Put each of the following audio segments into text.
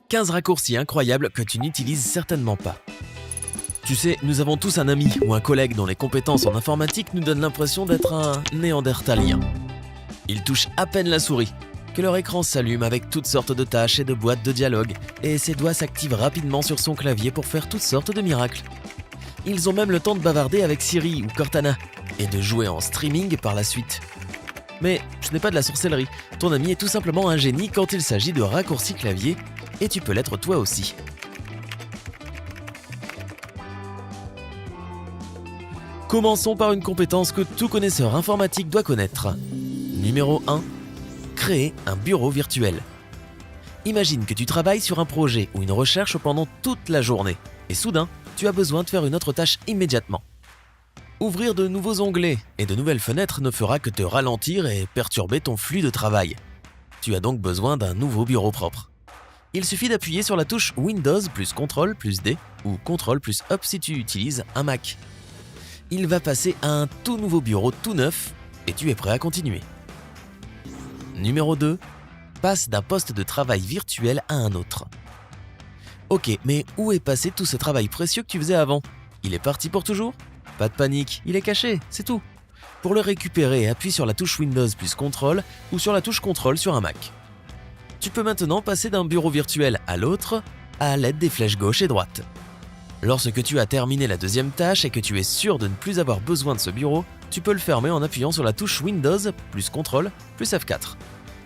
15 raccourcis incroyables que tu n'utilises certainement pas. Tu sais, nous avons tous un ami ou un collègue dont les compétences en informatique nous donnent l'impression d'être un néandertalien. Ils touchent à peine la souris, que leur écran s'allume avec toutes sortes de tâches et de boîtes de dialogue, et ses doigts s'activent rapidement sur son clavier pour faire toutes sortes de miracles. Ils ont même le temps de bavarder avec Siri ou Cortana, et de jouer en streaming par la suite. Mais ce n'est pas de la sorcellerie, ton ami est tout simplement un génie quand il s'agit de raccourcis clavier, et tu peux l'être toi aussi. Commençons par une compétence que tout connaisseur informatique doit connaître. Numéro 1. Créer un bureau virtuel. Imagine que tu travailles sur un projet ou une recherche pendant toute la journée, et soudain, tu as besoin de faire une autre tâche immédiatement. Ouvrir de nouveaux onglets et de nouvelles fenêtres ne fera que te ralentir et perturber ton flux de travail. Tu as donc besoin d'un nouveau bureau propre. Il suffit d'appuyer sur la touche Windows plus CTRL plus D ou CTRL plus Up si tu utilises un Mac. Il va passer à un tout nouveau bureau tout neuf et tu es prêt à continuer. Numéro 2. Passe d'un poste de travail virtuel à un autre. Ok, mais où est passé tout ce travail précieux que tu faisais avant? Il est parti pour toujours? Pas de panique, il est caché, c'est tout. Pour le récupérer, appuie sur la touche Windows plus CTRL ou sur la touche CTRL sur un Mac. Tu peux maintenant passer d'un bureau virtuel à l'autre à l'aide des flèches gauche et droite. Lorsque tu as terminé la deuxième tâche et que tu es sûr de ne plus avoir besoin de ce bureau, tu peux le fermer en appuyant sur la touche Windows plus CTRL plus F4.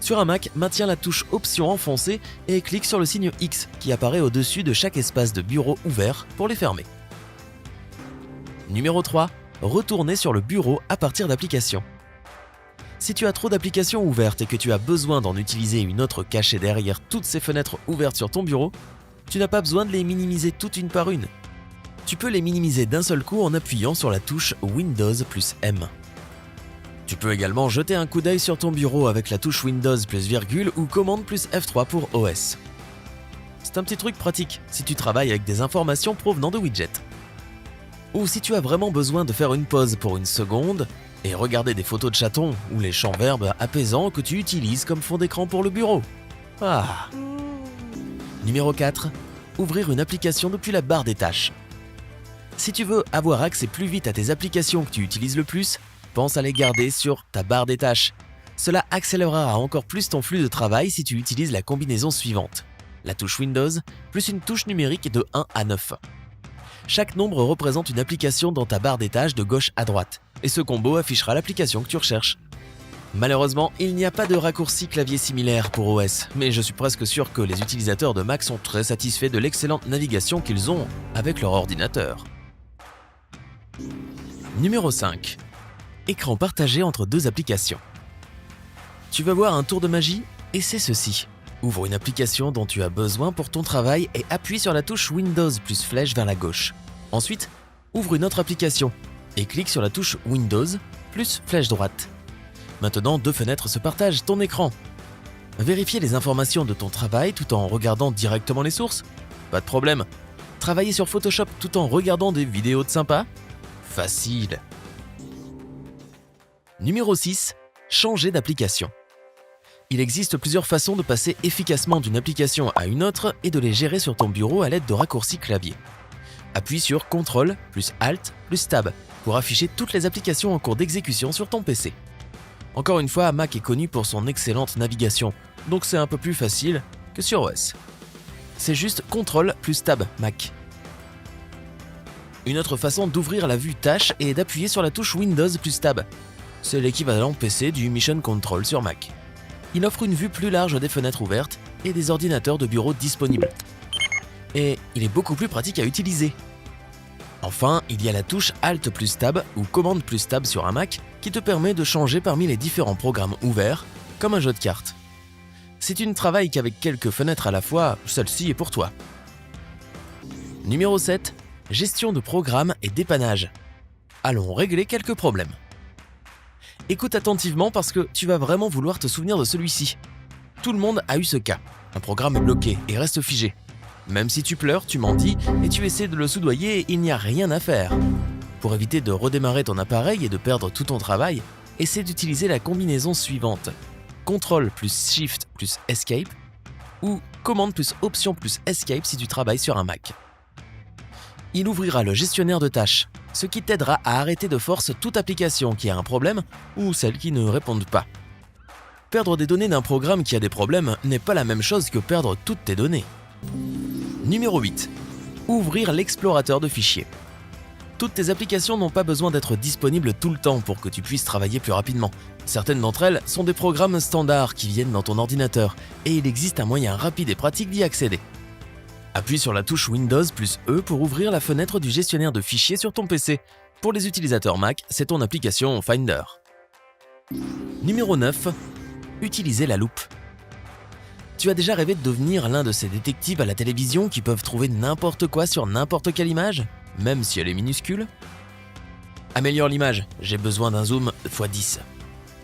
Sur un Mac, maintiens la touche Option enfoncée et clique sur le signe X qui apparaît au-dessus de chaque espace de bureau ouvert pour les fermer. Numéro 3. Retourner sur le bureau à partir d'applications. Si tu as trop d'applications ouvertes et que tu as besoin d'en utiliser une autre cachée derrière toutes ces fenêtres ouvertes sur ton bureau, tu n'as pas besoin de les minimiser toutes une par une. Tu peux les minimiser d'un seul coup en appuyant sur la touche Windows plus M. Tu peux également jeter un coup d'œil sur ton bureau avec la touche Windows plus virgule ou commande plus F3 pour OS. C'est un petit truc pratique si tu travailles avec des informations provenant de widgets. Ou si tu as vraiment besoin de faire une pause pour une seconde et regarder des photos de chatons ou les champs verbes apaisants que tu utilises comme fond d'écran pour le bureau. Ah. Numéro 4. Ouvrir une application depuis la barre des tâches. Si tu veux avoir accès plus vite à tes applications que tu utilises le plus, pense à les garder sur ta barre des tâches. Cela accélérera encore plus ton flux de travail si tu utilises la combinaison suivante. La touche Windows plus une touche numérique de 1 à 9. Chaque nombre représente une application dans ta barre des tâches de gauche à droite, et ce combo affichera l'application que tu recherches. Malheureusement, il n'y a pas de raccourci clavier similaire pour OS, mais je suis presque sûr que les utilisateurs de Mac sont très satisfaits de l'excellente navigation qu'ils ont avec leur ordinateur. Numéro 5. Écran partagé entre deux applications. Tu veux voir un tour de magie? Et c'est ceci. Ouvre une application dont tu as besoin pour ton travail et appuie sur la touche Windows plus flèche vers la gauche. Ensuite, ouvre une autre application et clique sur la touche Windows plus flèche droite. Maintenant, deux fenêtres se partagent ton écran. Vérifier les informations de ton travail tout en regardant directement les sources? Pas de problème. Travailler sur Photoshop tout en regardant des vidéos de sympa? Facile. Numéro 6. Changer d'application. Il existe plusieurs façons de passer efficacement d'une application à une autre et de les gérer sur ton bureau à l'aide de raccourcis clavier. Appuie sur CTRL plus ALT plus Tab pour afficher toutes les applications en cours d'exécution sur ton PC. Encore une fois, Mac est connu pour son excellente navigation, donc c'est un peu plus facile que sur OS. C'est juste CTRL plus Tab Mac. Une autre façon d'ouvrir la vue tâche est d'appuyer sur la touche Windows plus Tab. C'est l'équivalent PC du Mission Control sur Mac. Il offre une vue plus large des fenêtres ouvertes et des ordinateurs de bureau disponibles. Et il est beaucoup plus pratique à utiliser. Enfin, il y a la touche Alt plus Tab ou Commande plus Tab sur un Mac qui te permet de changer parmi les différents programmes ouverts, comme un jeu de cartes. Si tu ne travailles qu'avec quelques fenêtres à la fois, celle-ci est pour toi. Numéro 7. Gestion de programmes et dépannage. Allons régler quelques problèmes. Écoute attentivement parce que tu vas vraiment vouloir te souvenir de celui-ci. Tout le monde a eu ce cas. Un programme est bloqué et reste figé. Même si tu pleures, tu m'en dis et tu essaies de le soudoyer, il n'y a rien à faire. Pour éviter de redémarrer ton appareil et de perdre tout ton travail, essaie d'utiliser la combinaison suivante. CTRL plus Shift plus Escape ou commande plus option plus escape si tu travailles sur un Mac. Il ouvrira le gestionnaire de tâches, ce qui t'aidera à arrêter de force toute application qui a un problème ou celle qui ne répond pas. Perdre des données d'un programme qui a des problèmes n'est pas la même chose que perdre toutes tes données. Numéro 8. Ouvrir l'explorateur de fichiers. Toutes tes applications n'ont pas besoin d'être disponibles tout le temps pour que tu puisses travailler plus rapidement. Certaines d'entre elles sont des programmes standards qui viennent dans ton ordinateur et il existe un moyen rapide et pratique d'y accéder. Appuie sur la touche Windows plus E pour ouvrir la fenêtre du gestionnaire de fichiers sur ton PC. Pour les utilisateurs Mac, c'est ton application Finder. Numéro 9. Utiliser la loupe. Tu as déjà rêvé de devenir l'un de ces détectives à la télévision qui peuvent trouver n'importe quoi sur n'importe quelle image, même si elle est minuscule? Améliore l'image, j'ai besoin d'un zoom x10.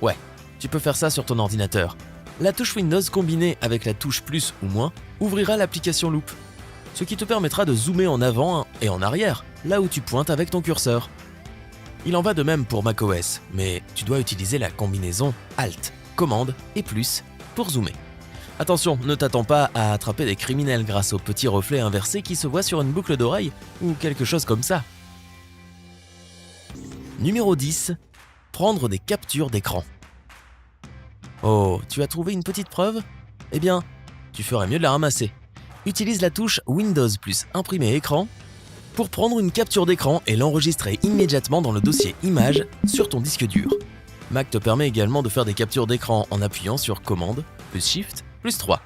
Ouais, tu peux faire ça sur ton ordinateur. La touche Windows combinée avec la touche plus ou moins ouvrira l'application loupe, ce qui te permettra de zoomer en avant et en arrière, là où tu pointes avec ton curseur. Il en va de même pour macOS, mais tu dois utiliser la combinaison Alt, Commande et plus pour zoomer. Attention, ne t'attends pas à attraper des criminels grâce au petit reflet inversé qui se voit sur une boucle d'oreille ou quelque chose comme ça. Numéro 10. Prendre des captures d'écran. Oh, tu as trouvé une petite preuve? Eh bien, tu ferais mieux de la ramasser. Utilise la touche Windows plus imprimer écran pour prendre une capture d'écran et l'enregistrer immédiatement dans le dossier Images sur ton disque dur. Mac te permet également de faire des captures d'écran en appuyant sur Commande plus Shift plus 3.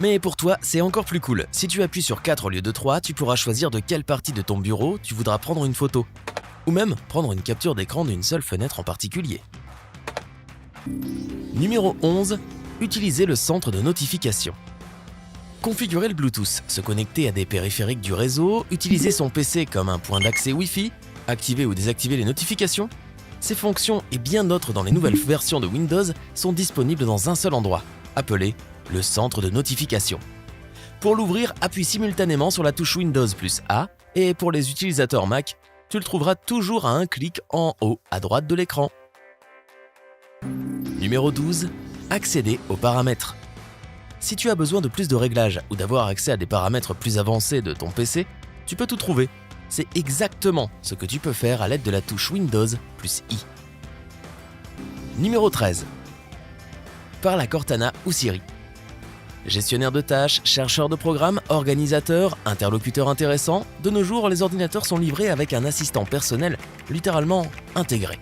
Mais pour toi, c'est encore plus cool. Si tu appuies sur 4 au lieu de 3, tu pourras choisir de quelle partie de ton bureau tu voudras prendre une photo. Ou même prendre une capture d'écran d'une seule fenêtre en particulier. Numéro 11. Utiliser le centre de notification. Configurer le Bluetooth, se connecter à des périphériques du réseau, utiliser son PC comme un point d'accès Wi-Fi, activer ou désactiver les notifications. Ces fonctions et bien d'autres dans les nouvelles versions de Windows sont disponibles dans un seul endroit, appelé le centre de notification. Pour l'ouvrir, appuie simultanément sur la touche Windows plus A et pour les utilisateurs Mac, tu le trouveras toujours à un clic en haut à droite de l'écran. Numéro 12. Accéder aux paramètres. Si tu as besoin de plus de réglages ou d'avoir accès à des paramètres plus avancés de ton PC, tu peux tout trouver. C'est exactement ce que tu peux faire à l'aide de la touche Windows plus I. Numéro 13. Parle à Cortana ou Siri. Gestionnaire de tâches, chercheur de programmes, organisateur, interlocuteur intéressant, de nos jours, les ordinateurs sont livrés avec un assistant personnel littéralement intégré.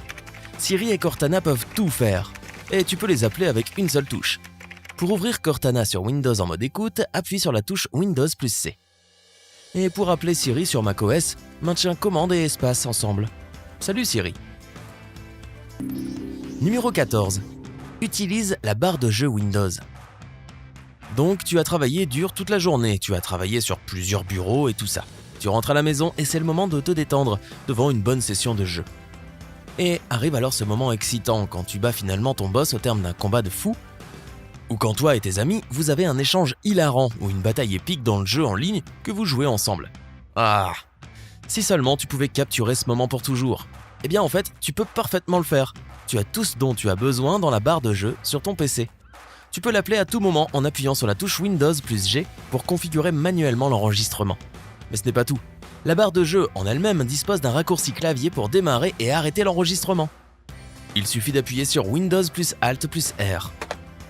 Siri et Cortana peuvent tout faire, et tu peux les appeler avec une seule touche. Pour ouvrir Cortana sur Windows en mode écoute, appuie sur la touche Windows plus C. Et pour appeler Siri sur macOS, maintiens commande et espace ensemble. Salut Siri. Numéro 14. Utilise la barre de jeu Windows. Donc tu as travaillé dur toute la journée, tu as travaillé sur plusieurs bureaux et tout ça. Tu rentres à la maison et c'est le moment de te détendre devant une bonne session de jeu. Et arrive alors ce moment excitant quand tu bats finalement ton boss au terme d'un combat de fou, ou quand toi et tes amis, vous avez un échange hilarant ou une bataille épique dans le jeu en ligne que vous jouez ensemble. Ah! Si seulement tu pouvais capturer ce moment pour toujours. Eh bien en fait, tu peux parfaitement le faire. Tu as tout ce dont tu as besoin dans la barre de jeu sur ton PC. Tu peux l'appeler à tout moment en appuyant sur la touche Windows plus G pour configurer manuellement l'enregistrement. Mais ce n'est pas tout. La barre de jeu en elle-même dispose d'un raccourci clavier pour démarrer et arrêter l'enregistrement. Il suffit d'appuyer sur Windows plus Alt plus R.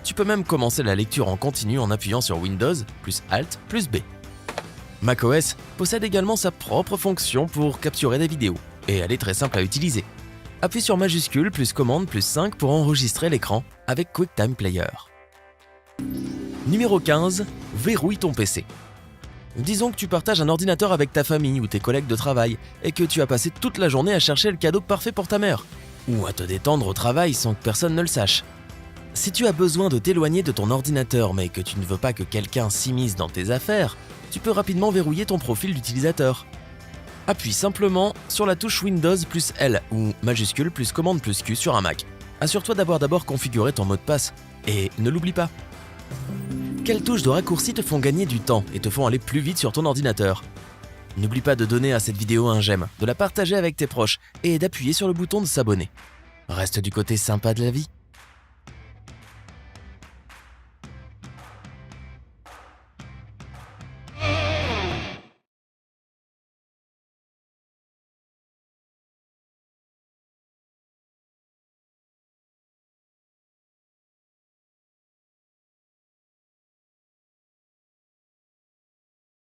Tu peux même commencer la lecture en continu en appuyant sur Windows plus Alt plus B. macOS possède également sa propre fonction pour capturer des vidéos, et elle est très simple à utiliser. Appuie sur majuscule plus commande plus 5 pour enregistrer l'écran avec QuickTime Player. Numéro 15. Verrouille ton PC. Disons que tu partages un ordinateur avec ta famille ou tes collègues de travail et que tu as passé toute la journée à chercher le cadeau parfait pour ta mère, ou à te détendre au travail sans que personne ne le sache. Si tu as besoin de t'éloigner de ton ordinateur mais que tu ne veux pas que quelqu'un s'immisce dans tes affaires, tu peux rapidement verrouiller ton profil d'utilisateur. Appuie simplement sur la touche Windows plus L ou majuscule plus commande plus Q sur un Mac. Assure-toi d'avoir d'abord configuré ton mot de passe et ne l'oublie pas. Quelles touches de raccourci te font gagner du temps et te font aller plus vite sur ton ordinateur? N'oublie pas de donner à cette vidéo un j'aime, de la partager avec tes proches et d'appuyer sur le bouton de s'abonner. Reste du côté sympa de la vie.